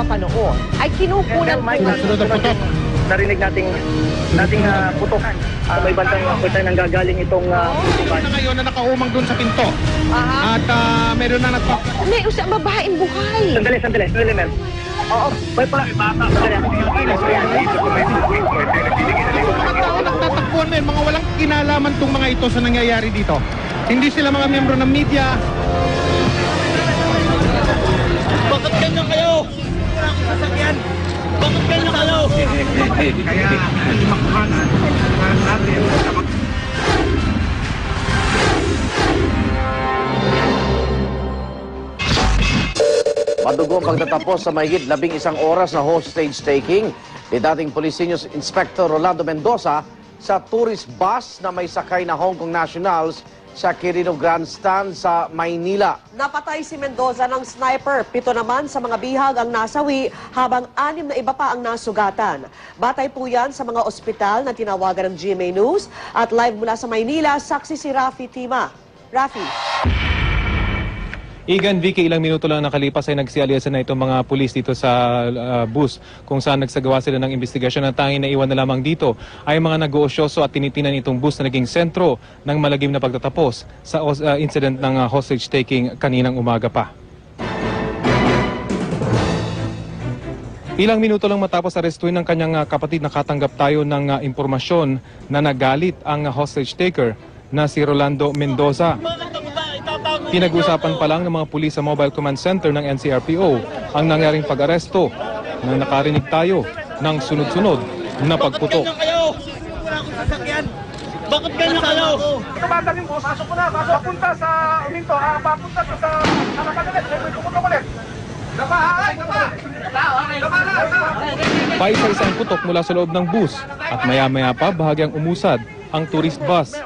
mapapanood ay kinukunan po narinig nating putokan sa may bantang kung nang gagaling itong putukan. Ngayon na nakaumang doon sa pinto. At meron na May babaeng buhay. Sandali, ma'am. Oo, may pa. mga tao nagtatakbuhan men, mga walang kinalaman tong mga ito sa nangyayari dito. Hindi sila mga miyembro ng media. Bakit ganyan kayo? Sasakyan. Bakit ganyan kayo? Kaya makuhanan natin. Madugo ang pagtatapos sa mahigit 11 oras na hostage taking ni dating Police Senior Inspector Rolando Mendoza sa tourist bus na may sakay na Hong Kong nationals sa Quirino Grandstand sa Maynila. Napatay si Mendoza ng sniper. 7 naman sa mga bihag ang nasawi habang 6 na iba pa ang nasugatan. Batay po yan sa mga ospital na tinawagan ng GMA News. At live mula sa Maynila, saksi si Rafi Tima. Rafi. Igan, Vicky, ilang minuto lang nakalipas ay nagsialiasan na itong mga pulis dito sa bus kung saan nagsagawa sila ng investigasyon. Ang tanging naiwan na lamang dito ay mga nag-oosyoso at tinitinan itong bus na naging sentro ng malagim na pagtatapos sa incident ng hostage taking kaninang umaga pa. Ilang minuto lang matapos arestuin ng kanyang kapatid, nakatanggap tayo ng impormasyon na nagalit ang hostage taker na si Rolando Mendoza. Pinag-usapan pa lang ng mga pulis sa Mobile Command Center ng NCRPO ang nangyaring pag-aresto nang nakarinig tayo ng sunod-sunod na pagputok. Bakit ganyan kayo? Wala akong sasakyan. Bakit ganyan kayo? Tumatang yung bus, pasok ko na, papunta sa Uminto, papunta sa Nakapagalit, may pumutok ulit. Paisa-isang putok mula sa loob ng bus at maya-maya pa bahagyang umusad ang tourist bus.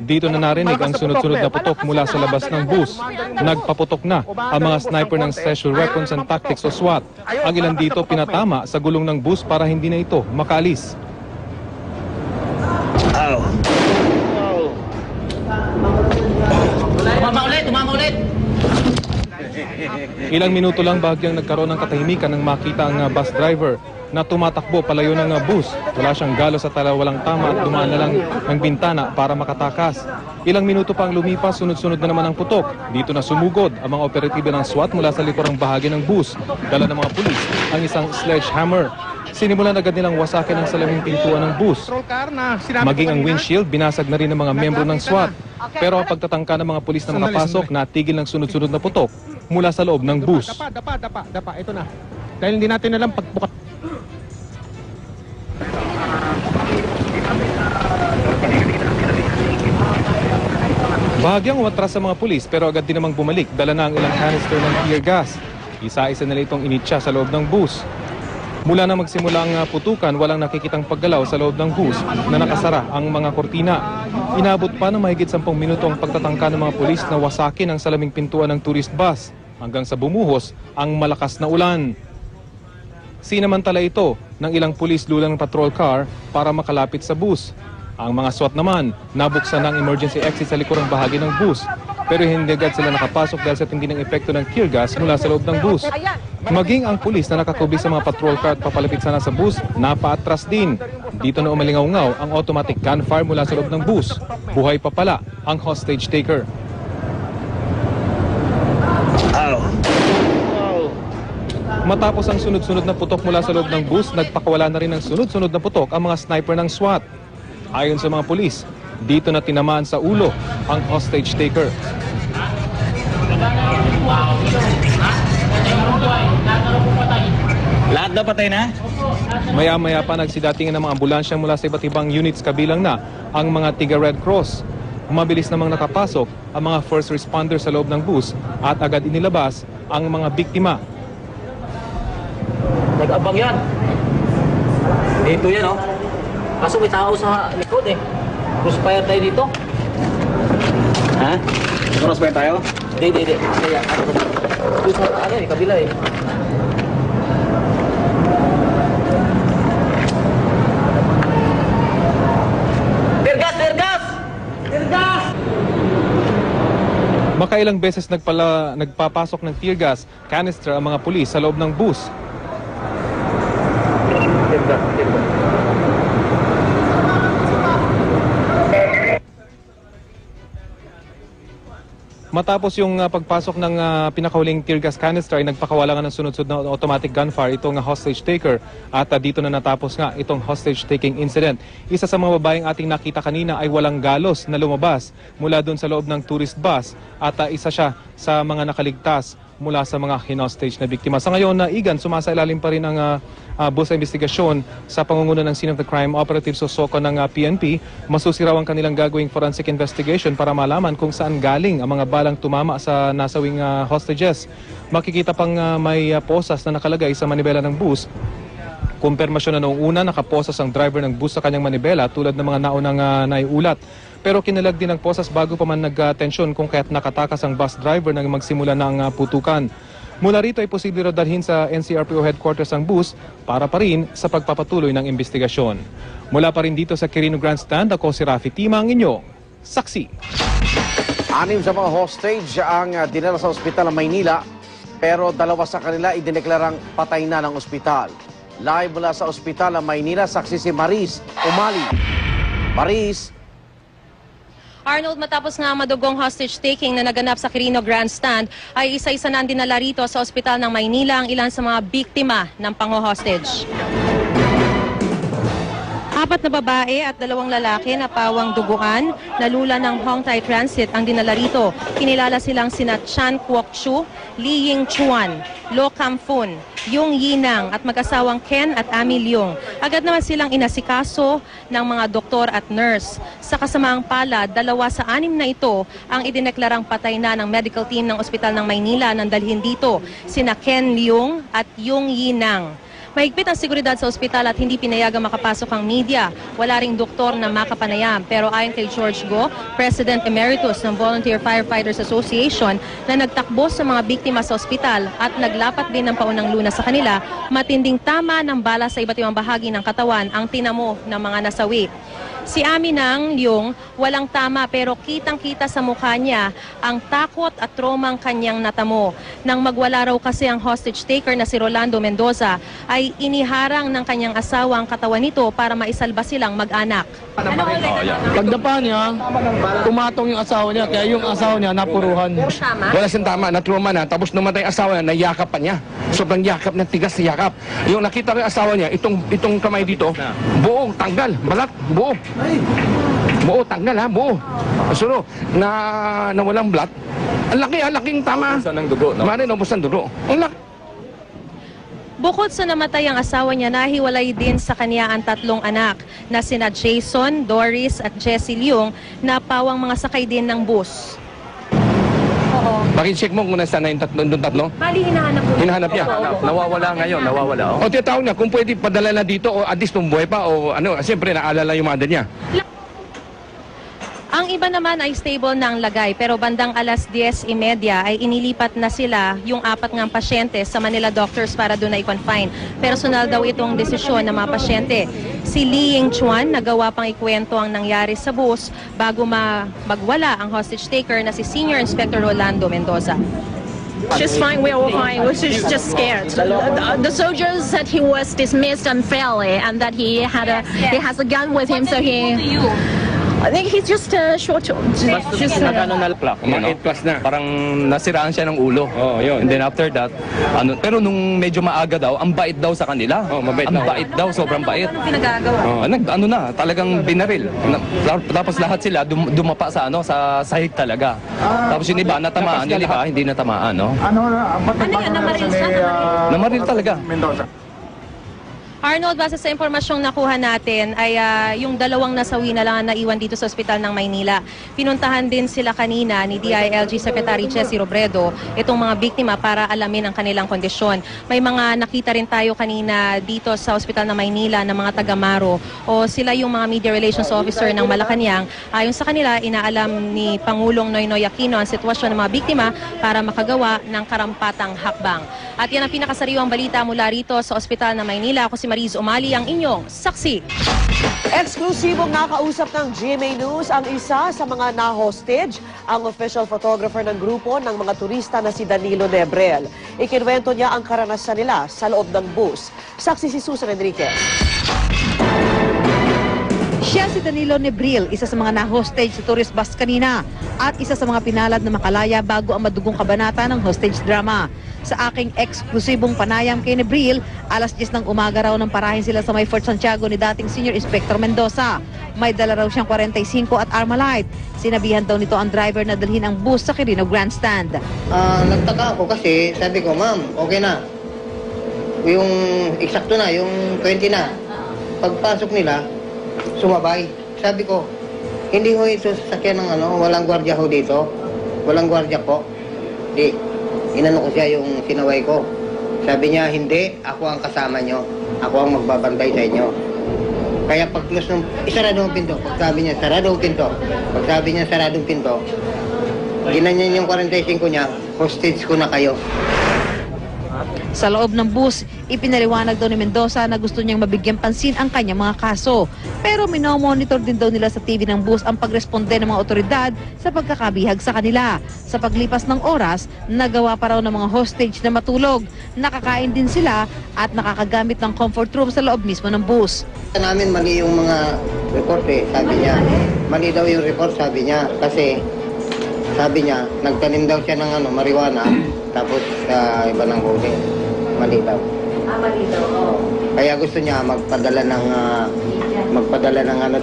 Dito na narinig ang sunod-sunod na putok mula sa labas ng bus. Nagpaputok na ang mga sniper ng Special Weapons and Tactics o SWAT. Ang ilan dito pinatama sa gulong ng bus para hindi na ito makaalis. Tumama ulit! Ilang minuto lang bahagyang nagkaroon ng katahimikan nang makita ang bus driver na tumatakbo palayo ng bus. Wala siyang galos at walang tama at dumaan na lang ng bintana para makatakas. Ilang minuto pang lumipas, sunod-sunod na naman ang putok. Dito na sumugod ang mga operatiba ng SWAT mula sa likurang bahagi ng bus. Dala ng mga pulis ang isang sledgehammer. Sinimulan agad nilang wasakin ang salaming pintuan ng bus. Maging ang windshield, binasag na rin ng mga miyembro ng SWAT. Pero ang pagtatangka ng mga pulis na makapasok, natigil ng sunod-sunod na putok mula sa loob ng bus. Dapa. Ito na. Dahil hindi natin alam pagbukas. Bahagyang umatras sa mga pulis pero agad din namang bumalik. Dala na ang ilang canister ng tear gas. Isa-isa nila itong initsa sa loob ng bus. Mula na magsimula ang putukan, walang nakikitang paggalaw sa loob ng bus na nakasara ang mga kortina. Inabot pa ng mahigit 10 minuto ang pagtatangka ng mga pulis na wasakin ang salaming pintuan ng tourist bus hanggang sa bumuhos ang malakas na ulan. Sinamantala ito ng ilang pulis lulang patrol car para makalapit sa bus. Ang mga SWAT naman, nabuksan ng emergency exit sa likurang bahagi ng bus. Pero hindi agad sila nakapasok dahil sa tindi ng epekto ng tear gas mula sa loob ng bus. Maging ang pulis na nakatubi sa mga patrol car at papalapit sana sa bus, napaatras din. Dito na umalingaw-ngaw ang automatic gunfire mula sa loob ng bus. Buhay pa pala ang hostage taker. Matapos ang sunod-sunod na putok mula sa loob ng bus, nagpakawala na rin ng sunod-sunod na putok ang mga sniper ng SWAT. Ayon sa mga pulis, dito na tinamaan sa ulo ang hostage taker. Lahat daw patay na? Maya-maya pa nagsidatingan ng mga ambulansya mula sa iba't ibang units, kabilang na ang mga tiga Red Cross. Mabilis namang nakapasok ang mga first responders sa loob ng bus at agad inilabas ang mga biktima. Nag-abang yan. Dito yan, oh. Kaso may tao sa likod, eh. Crossfire tayo dito. Ha? Crossfire tayo? Hindi. Kaya, doon sa ano, eh, kabila, eh. Tear gas! Makailang beses nagpapasok ng tear gas canister ang mga pulis sa loob ng bus. Matapos yung pagpasok ng pinakahuling tear gas canister ay nagpakawalangan ng sunod-sunod na automatic gunfire itong hostage taker at dito na natapos nga itong hostage taking incident. Isa sa mga babaeng ating nakita kanina ay walang galos na lumabas mula doon sa loob ng tourist bus at isa siya sa mga nakaligtas mula sa mga hinostage na biktima. Sa ngayon, Igan, sumasailalim pa rin ang busa investigasyon sa pangunguna ng scene of the crime operatives o SOCO ng PNP. Masusiraw ang kanilang gagawing forensic investigation para malaman kung saan galing ang mga balang tumama sa nasawing hostages. Makikita pang may posas na nakalagay sa manibela ng bus. Kumpirmasyon na noong una nakaposas ang driver ng bus sa kanyang manibela tulad ng mga naunang naiulat. Pero kinalag din ang posas bago pa man nagtensyon kung kaya't nakatakas ang bus driver nang magsimula ng putukan. Mula rito ay posible raw dalhin sa NCRPO headquarters ang bus para pa rin sa pagpapatuloy ng investigasyon. Mula pa rin dito sa Quirino Grandstand, ako si Rafi Tima, ang inyong saksi. 6 sa mga hostage ang dinala sa ospital ng Maynila, pero 2 sa kanila idineklarang patay na ng ospital. Live mula sa ospital ng Maynila, saksi si Maris Umali. Maris. Arnold, matapos nga madugong hostage taking na naganap sa Quirino Grandstand, ay isa-isa na dinala rito sa ospital ng Maynila ang ilan sa mga biktima ng pango-hostage. 4 na babae at 2 lalaki na pawang duguan na lula ng Hong Thai Transit ang dinala rito. Kinilala silang sina Chan Kwok Chu, Li Ying Chuan, Lo Kam Fun, Yung Yinang at mag-asawang Ken at Ami Leong. Agad naman silang inasikaso ng mga doktor at nurse. Sa kasamaang palad, 2 sa 6 na ito ang idineklarang patay na ng medical team ng Ospital ng Maynila nang dalhin dito sina Ken Leong at Yung Yinang. Mahigpit ang seguridad sa ospital at hindi pinayagang makapasok ang media. Wala ring doktor na makapanayam. Pero ayon kay George Go, President Emeritus ng Volunteer Firefighters Association, na nagtakbo sa mga biktima sa ospital at naglapat din ng paunang lunas sa kanila, matinding tama ng bala sa iba't ibang bahagi ng katawan ang tinamo ng mga nasawi. Si Aminang Leong, walang tama pero kitang-kita sa mukha niya ang takot at traumang kanyang natamo. Nang magwala raw kasi ang hostage taker na si Rolando Mendoza, ay iniharang ng kanyang asawa ang katawan nito para maisalba silang mag-anak. Pagdapa niya, pumatong yung asawa niya, kaya yung asawa niya napuruhan. Wala siyang tama, na-trauma na, tapos namatay asawa niya, nayakap pa niya. Sobrang yakap na tigas na yakap. Yung nakita ko yung asawa niya, itong kamay dito, buong tanggal, balat, buo. Buo, tanggal ha, buo. Suno, na walang blood. Ang laking tama. Ubusan ng dugo, no? Marin, ubusan ng dugo. Ang laki. Bukod sa namatay ang asawa niya, nahiwalay din sa kanya ang 3 anak na sina Jason, Doris at Jessie Leong na pawang mga sakay din ng bus. Oo. Check mo kung nasaan na yung tatlo. Bali, hinahanap po. Hinahanap niya. Nawawala ngayon, nawawala. O tinatawag niya, kung pwede padala na dito o at least tumbuhay pa o ano, siyempre naalala yung mother niya. Ang iba naman ay stable na ang lagay pero bandang alas 10:30 ay inilipat na sila yung 4 ngang pasyente sa Manila Doctors para doon na i-confine. Personal daw itong desisyon ng mga pasyente. Si Li Ying Chuan nagawa pang ikwento ang nangyari sa bus bago magwala ang hostage taker na si Senior Inspector Rolando Mendoza. She's fine, we're all fine, we're just scared. The soldiers said he was dismissed unfairly and that he has a gun with him, so he... I think he's just short. Just nagano na clock, Mga 8 plus na. Parang nasiraan siya ng ulo. Oo, yun. And then after that, pero nung medyo maaga daw, ang bait daw sa kanila. Oh, mabait ang daw. bait daw, sobrang bait. Anong pinagagawa? Ano na, talagang binaril. Tapos lahat sila dumapa sa sa sahig talaga. Tapos yung iba natamaan, yung iba hindi natamaan, no? Ano yan? Namaril siya? Namaril talaga. Arnold, base sa impormasyong nakuha natin ay yung 2 nasawi na lang naiwan dito sa ospital ng Maynila. Pinuntahan din sila kanina ni DILG Secretary Jessie Robredo itong mga biktima para alamin ang kanilang kondisyon. May mga nakita rin tayo kanina dito sa ospital ng Maynila ng mga taga-Maro o sila yung mga media relations officer ng Malacanang. Ayon sa kanila, inaalam ni Pangulong Noynoy Aquino ang sitwasyon ng mga biktima para makagawa ng karampatang hakbang. At yan ang pinakasariwang balita mula rito sa ospital ng Maynila. Ako si Maris Umali, ang inyong saksi. Eksklusibong nakausap ng GMA News ang isa sa mga na-hostage, ang official photographer ng grupo ng mga turista na si Danilo Nebrel. Ikinwento niya ang karanasan nila sa loob ng bus. Saksi si Susan Enriquez. Siya si Danilo Nebril, isa sa mga na-hostage sa tourist bus kanina at isa sa mga pinalad na makalaya bago ang madugong kabanata ng hostage drama. Sa aking eksklusibong panayam kay Nebril, alas 10 ng umaga raw nang parahin sila sa may Fort Santiago ni dating Senior Inspector Mendoza. May dala raw siyang 45 at Armalite. Sinabihan daw nito ang driver na dalhin ang bus sa Quirino Grandstand. Nagtaka ako kasi sabi ko, ma'am, okay na. Yung eksakto na, yung 20 na. Pagpasok nila, sumabay. Sabi ko, hindi ho ito sasakyan ng walang gwardiya ho dito. Walang gwardiya po. Di, inano ko siya yung sinaway ko. Sabi niya, hindi, ako ang kasama nyo. Ako ang magbabantay sa inyo. Kaya pag close nung, isarado ang pinto. Pag sabi niya, sarado ang pinto. Pag sabi niya, saradong pinto, ginanyan yung 45 niya, hostage ko na kayo. Sa loob ng bus, ipinaliwanag daw ni Mendoza na gusto niyang mabigyan pansin ang kanyang mga kaso. Pero minomonitor din daw nila sa TV ng bus ang pagresponde ng mga otoridad sa pagkakabihag sa kanila. Sa paglipas ng oras, nagawa pa raw ng mga hostage na matulog. Nakakain din sila at nakakagamit ng comfort room sa loob mismo ng bus. Namin mali yung mga report sabi niya. Mali daw yung report, sabi niya. Kasi sabi niya, nagtanim daw siya ng marijuana, tapos sa iba ng huli. Mali daw. Mali daw, oo. Kaya gusto niya magpadala ng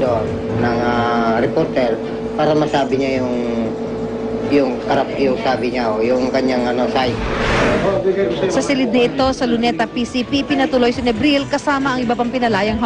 reporter para masabi niya yung sabi niya, yung kanyang site. Sa silid na ito, sa Luneta PCP, pinatuloy si Nebril kasama ang iba pang pinalayang